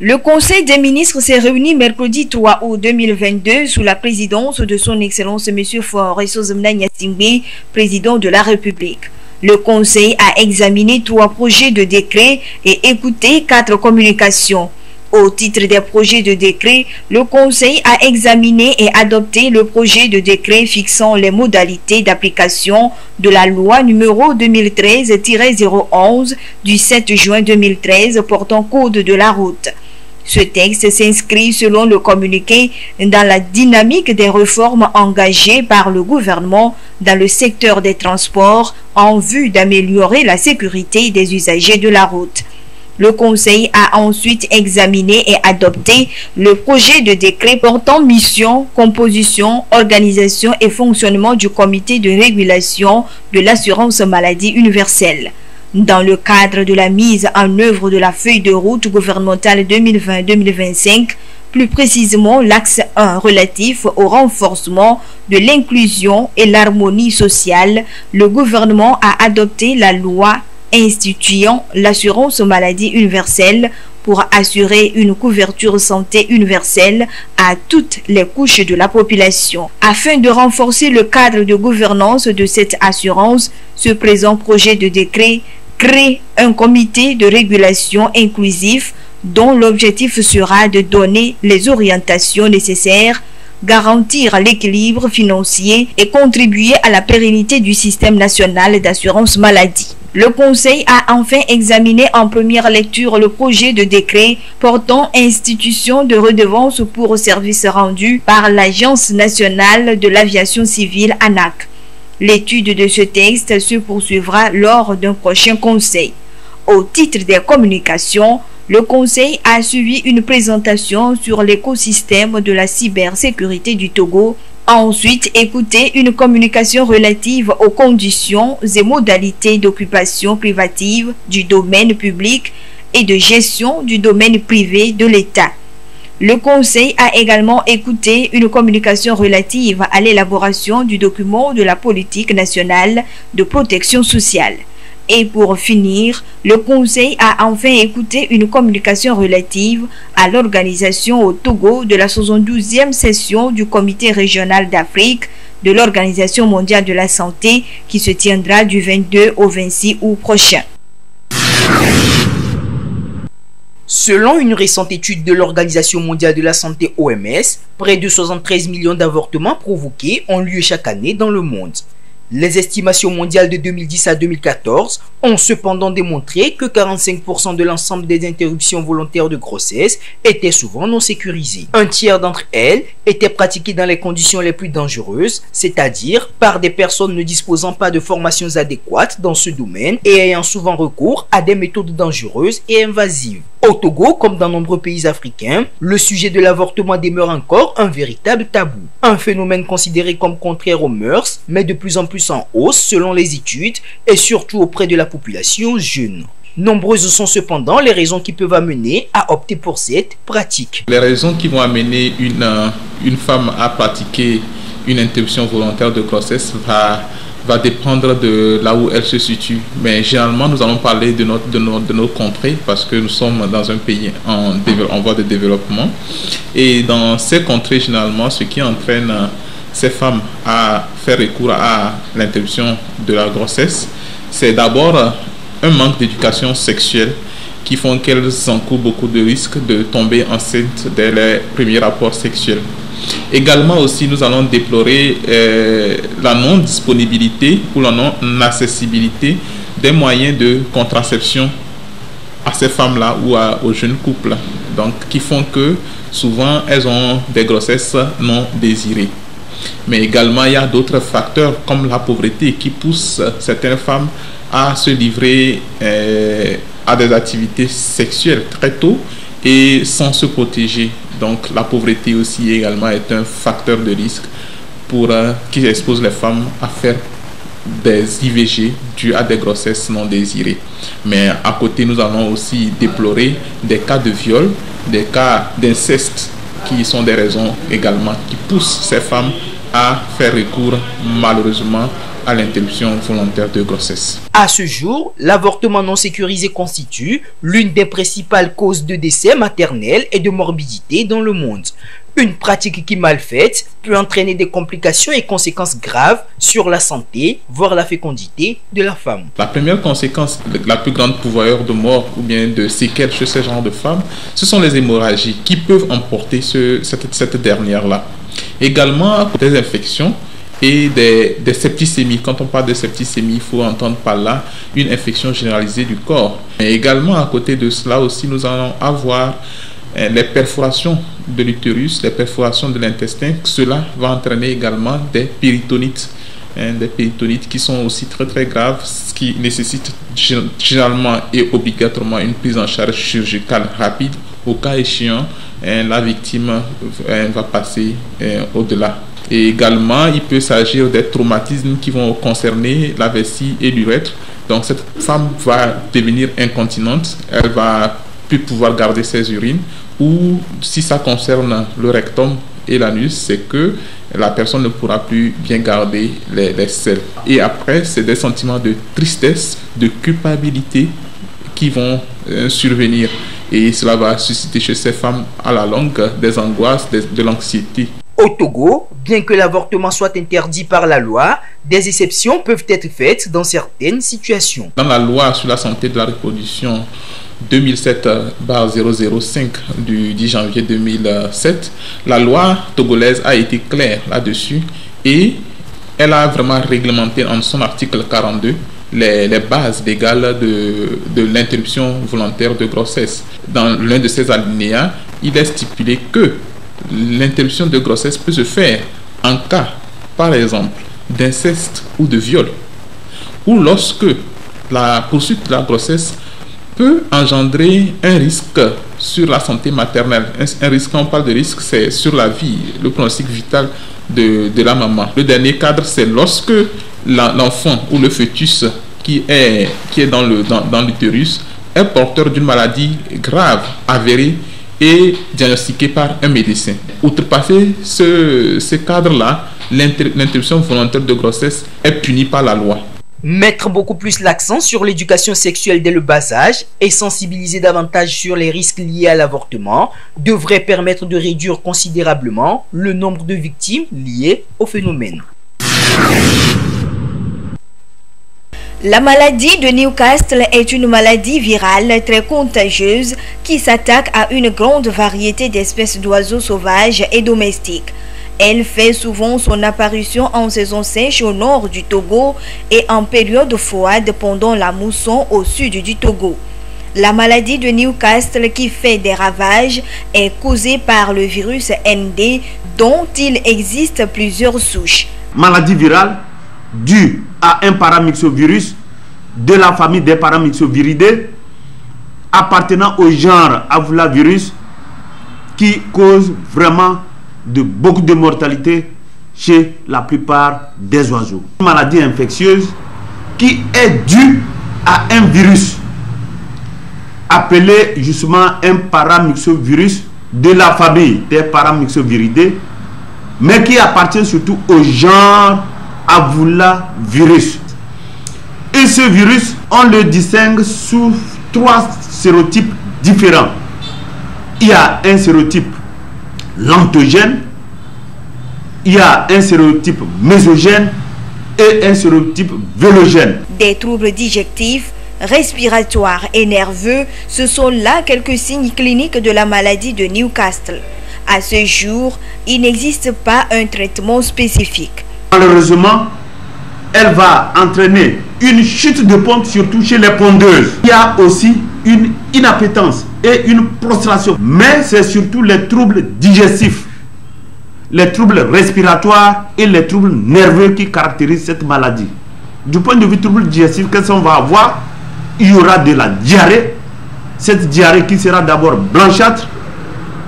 Le Conseil des ministres s'est réuni mercredi 3 août 2022 sous la présidence de son Excellence M. Faure Essozemna Gnassingbé, président de la République. Le Conseil a examiné 3 projets de décret et écouté 4 communications. Au titre des projets de décret, le Conseil a examiné et adopté le projet de décret fixant les modalités d'application de la loi numéro 2013-011 du 7 juin 2013 portant code de la route. Ce texte s'inscrit selon le communiqué dans la dynamique des réformes engagées par le gouvernement dans le secteur des transports en vue d'améliorer la sécurité des usagers de la route. Le Conseil a ensuite examiné et adopté le projet de décret portant mission, composition, organisation et fonctionnement du comité de régulation de l'assurance maladie universelle. Dans le cadre de la mise en œuvre de la feuille de route gouvernementale 2020-2025, plus précisément l'axe 1 relatif au renforcement de l'inclusion et l'harmonie sociale, le gouvernement a adopté la loi instituant l'assurance maladie universelle pour assurer une couverture santé universelle à toutes les couches de la population. Afin de renforcer le cadre de gouvernance de cette assurance, ce présent projet de décret crée un comité de régulation inclusif dont l'objectif sera de donner les orientations nécessaires, garantir l'équilibre financier et contribuer à la pérennité du système national d'assurance maladie. Le Conseil a enfin examiné en première lecture le projet de décret portant institution de redevance pour services rendus par l'Agence nationale de l'aviation civile ANAC. L'étude de ce texte se poursuivra lors d'un prochain conseil. Au titre des communications, le Conseil a suivi une présentation sur l'écosystème de la cybersécurité du Togo, a ensuite écouté une communication relative aux conditions et modalités d'occupation privative du domaine public et de gestion du domaine privé de l'État. Le Conseil a également écouté une communication relative à l'élaboration du document de la politique nationale de protection sociale. Et pour finir, le Conseil a enfin écouté une communication relative à l'organisation au Togo de la 72e session du Comité régional d'Afrique de l'Organisation mondiale de la santé qui se tiendra du 22 au 26 août prochain. Selon une récente étude de l'Organisation mondiale de la santé OMS, près de 73 millions d'avortements provoqués ont lieu chaque année dans le monde. Les estimations mondiales de 2010 à 2014 ont cependant démontré que 45% de l'ensemble des interruptions volontaires de grossesse étaient souvent non sécurisées. Un tiers d'entre elles étaient pratiquées dans les conditions les plus dangereuses, c'est-à-dire par des personnes ne disposant pas de formations adéquates dans ce domaine et ayant souvent recours à des méthodes dangereuses et invasives. Au Togo, comme dans nombreux pays africains, le sujet de l'avortement demeure encore un véritable tabou. Un phénomène considéré comme contraire aux mœurs, mais de plus en plus en hausse selon les études et surtout auprès de la population jeune. Nombreuses sont cependant les raisons qui peuvent amener à opter pour cette pratique. Les raisons qui vont amener une femme à pratiquer une interruption volontaire de grossesse va dépendre de là où elle se situe. Mais généralement, nous allons parler de nos contrées parce que nous sommes dans un pays en voie de développement. Et dans ces contrées, généralement, ce qui entraîne ces femmes à faire recours à l'interruption de la grossesse, c'est d'abord un manque d'éducation sexuelle qui font qu'elles encourent beaucoup de risques de tomber enceintes dès les premiers rapports sexuels. Également aussi, nous allons déplorer la non-disponibilité ou la non-accessibilité des moyens de contraception à ces femmes-là ou aux jeunes couples, donc qui font que souvent elles ont des grossesses non désirées. Mais également, il y a d'autres facteurs comme la pauvreté qui poussent certaines femmes à se livrer à des activités sexuelles très tôt et sans se protéger. Donc la pauvreté aussi également est un facteur de risque qui expose les femmes à faire des IVG dues à des grossesses non désirées. Mais à côté, nous allons aussi déplorer des cas de viol, des cas d'inceste qui sont des raisons également qui poussent ces femmes à faire recours malheureusement à l'interruption volontaire de grossesse. À ce jour, l'avortement non sécurisé constitue l'une des principales causes de décès maternels et de morbidité dans le monde. Une pratique qui, mal faite, peut entraîner des complications et conséquences graves sur la santé, voire la fécondité de la femme. La première conséquence, la plus grande pourvoyeur de mort ou bien de séquelles chez ce genre de femmes, ce sont les hémorragies qui peuvent emporter cette dernière-là. Également, des infections et des septicémies. Quand on parle de septicémie, il faut entendre par là une infection généralisée du corps. Mais également, à côté de cela aussi, nous allons avoir les perforations de l'utérus, les perforations de l'intestin. Cela va entraîner également des péritonites. Des péritonites qui sont aussi très très graves, ce qui nécessite généralement et obligatoirement une prise en charge chirurgicale rapide. Au cas échéant, la victime va passer au-delà. Et également, il peut s'agir des traumatismes qui vont concerner la vessie et l'urètre. Donc cette femme va devenir incontinente, elle va plus pouvoir garder ses urines, ou si ça concerne le rectum et l'anus, c'est que la personne ne pourra plus bien garder les selles. Et après, c'est des sentiments de tristesse, de culpabilité qui vont survenir. Et cela va susciter chez ces femmes à la longue des angoisses, de l'anxiété. Au Togo, bien que l'avortement soit interdit par la loi, des exceptions peuvent être faites dans certaines situations. Dans la loi sur la santé de la reproduction 2007/005 du 10 janvier 2007, la loi togolaise a été claire là-dessus et elle a vraiment réglementé en son article 42 les bases légales de l'interruption volontaire de grossesse. Dans l'un de ces alinéas, il est stipulé que l'interruption de grossesse peut se faire en cas, par exemple, d'inceste ou de viol, ou lorsque la poursuite de la grossesse peut engendrer un risque sur la santé maternelle. Un risque, quand on parle de risque, c'est sur la vie, le pronostic vital de la maman. Le dernier cadre, c'est lorsque l'enfant ou le fœtus qui est dans l'utérus est porteur d'une maladie grave, avérée et diagnostiquée par un médecin. Outrepasser ce cadre-là, l'interruption volontaire de grossesse est punie par la loi. Mettre beaucoup plus l'accent sur l'éducation sexuelle dès le bas âge et sensibiliser davantage sur les risques liés à l'avortement devrait permettre de réduire considérablement le nombre de victimes liées au phénomène. La maladie de Newcastle est une maladie virale très contagieuse qui s'attaque à une grande variété d'espèces d'oiseaux sauvages et domestiques. Elle fait souvent son apparition en saison sèche au nord du Togo et en période froide pendant la mousson au sud du Togo. La maladie de Newcastle qui fait des ravages est causée par le virus ND dont il existe plusieurs souches. Maladie virale due à un paramyxovirus de la famille des paramyxoviridae appartenant au genre Avulavirus qui cause vraiment beaucoup de mortalité chez la plupart des oiseaux. Une maladie infectieuse qui est due à un virus appelé justement un paramyxovirus de la famille des paramyxoviridae, mais qui appartient surtout au genre Avulavirus. Et ce virus, on le distingue sous 3 sérotypes différents. Il y a un sérotype lentogène, il y a un sérotype mésogène et un sérotype vélogène. Des troubles digestifs, respiratoires et nerveux, ce sont là quelques signes cliniques de la maladie de Newcastle. À ce jour, il n'existe pas un traitement spécifique. Malheureusement, elle va entraîner une chute de pompe, surtout chez les pondeuses. Il y a aussi une inappétence et une prostration. Mais c'est surtout les troubles digestifs, les troubles respiratoires et les troubles nerveux qui caractérisent cette maladie. Du point de vue troubles digestifs, qu'est-ce qu'on va avoir? Il y aura de la diarrhée. Cette diarrhée qui sera d'abord blanchâtre,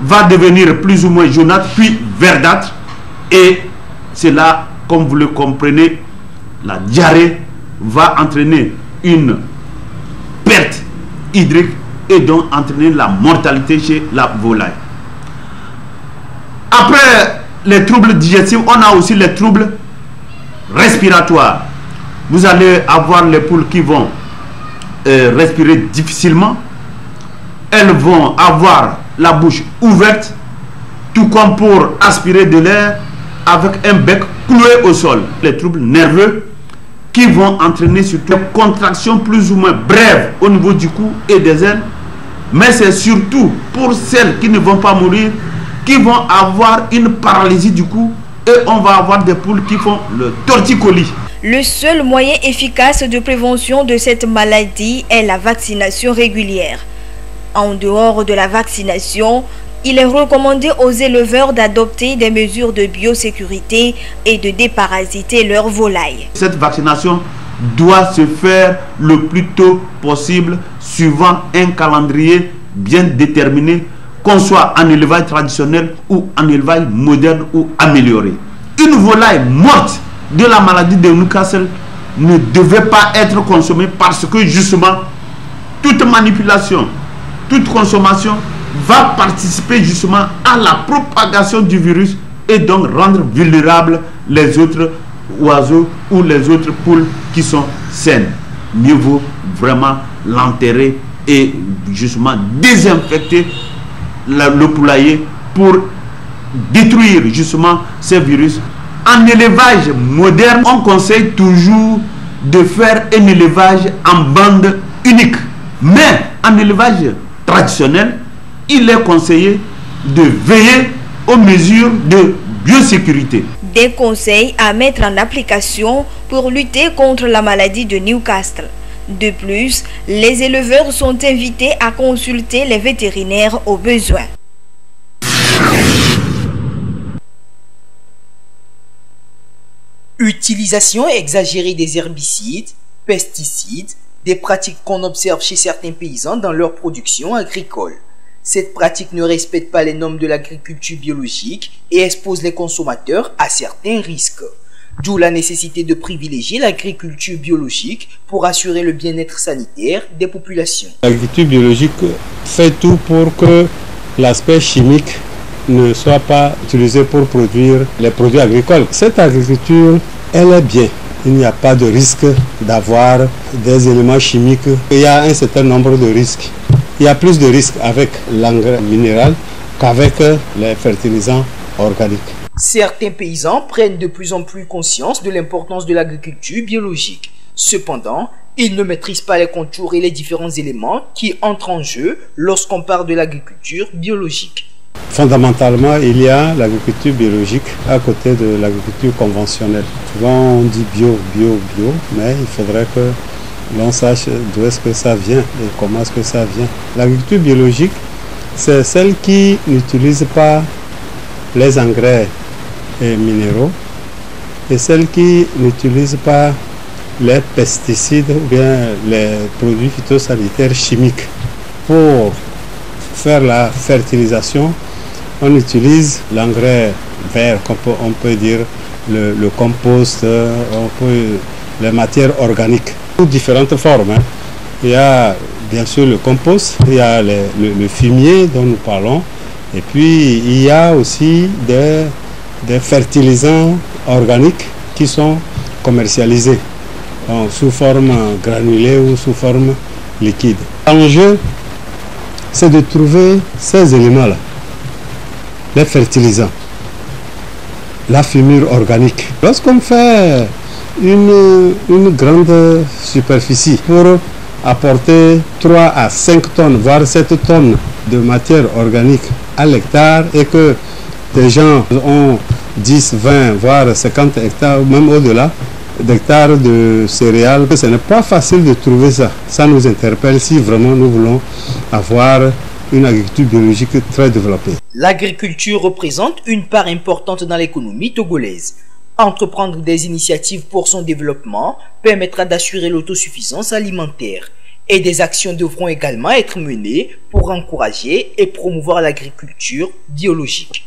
va devenir plus ou moins jaunâtre, puis verdâtre. Et cela, comme vous le comprenez, la diarrhée va entraîner une perte hydrique et donc entraîner la mortalité chez la volaille. Après les troubles digestifs, on a aussi les troubles respiratoires. Vous allez avoir les poules qui vont respirer difficilement. Elles vont avoir la bouche ouverte, tout comme pour aspirer de l'air, avec un bec cloué au sol. Les troubles nerveux qui vont entraîner surtout des contractions plus ou moins brèves au niveau du cou et des ailes. Mais c'est surtout pour celles qui ne vont pas mourir, qui vont avoir une paralysie du cou, et on va avoir des poules qui font le torticolis. Le seul moyen efficace de prévention de cette maladie est la vaccination régulière. En dehors de la vaccination, il est recommandé aux éleveurs d'adopter des mesures de biosécurité et de déparasiter leurs volailles. Cette vaccination doit se faire le plus tôt possible, suivant un calendrier bien déterminé, qu'on soit en élevage traditionnel ou en élevage moderne ou amélioré. Une volaille morte de la maladie de Newcastle ne devait pas être consommée parce que justement, toute manipulation, toute consommation va participer justement à la propagation du virus et donc rendre vulnérables les autres oiseaux ou les autres poules qui sont saines. Mieux vaut vraiment l'enterrer et justement désinfecter le poulailler pour détruire justement ces virus. En élevage moderne, on conseille toujours de faire un élevage en bande unique. Mais en élevage traditionnel, il est conseillé de veiller aux mesures de biosécurité. Des conseils à mettre en application pour lutter contre la maladie de Newcastle. De plus, les éleveurs sont invités à consulter les vétérinaires au besoin. Utilisation exagérée des herbicides, pesticides, des pratiques qu'on observe chez certains paysans dans leur production agricole. Cette pratique ne respecte pas les normes de l'agriculture biologique et expose les consommateurs à certains risques. D'où la nécessité de privilégier l'agriculture biologique pour assurer le bien-être sanitaire des populations. L'agriculture biologique fait tout pour que l'aspect chimique ne soit pas utilisé pour produire les produits agricoles. Cette agriculture, elle est bien. Il n'y a pas de risque d'avoir des éléments chimiques. Il y a un certain nombre de risques. Il y a plus de risques avec l'engrais minéral qu'avec les fertilisants organiques. Certains paysans prennent de plus en plus conscience de l'importance de l'agriculture biologique. Cependant, ils ne maîtrisent pas les contours et les différents éléments qui entrent en jeu lorsqu'on parle de l'agriculture biologique. Fondamentalement, il y a l'agriculture biologique à côté de l'agriculture conventionnelle. Souvent on dit bio, mais il faudrait que l'on sache d'où est-ce que ça vient et comment est-ce que ça vient. L'agriculture biologique, c'est celle qui n'utilise pas les engrais et minéraux et celle qui n'utilise pas les pesticides ou bien les produits phytosanitaires chimiques. Pour faire la fertilisation, on utilise l'engrais vert, on peut dire le compost, les matières organiques, sous différentes formes. Il y a bien sûr le compost, il y a le fumier dont nous parlons, et puis il y a aussi des fertilisants organiques qui sont commercialisés sous forme granulée ou sous forme liquide. L'enjeu, c'est de trouver ces éléments-là, les fertilisants, la fumure organique. Lorsqu'on fait une grande superficie pour apporter 3 à 5 tonnes, voire 7 tonnes de matière organique à l'hectare et que des gens ont 10, 20, voire 50 hectares, même au-delà d'hectares de céréales, ce n'est pas facile de trouver ça. Ça nous interpelle si vraiment nous voulons avoir une agriculture biologique très développée. L'agriculture représente une part importante dans l'économie togolaise. Entreprendre des initiatives pour son développement permettra d'assurer l'autosuffisance alimentaire. Et des actions devront également être menées pour encourager et promouvoir l'agriculture biologique.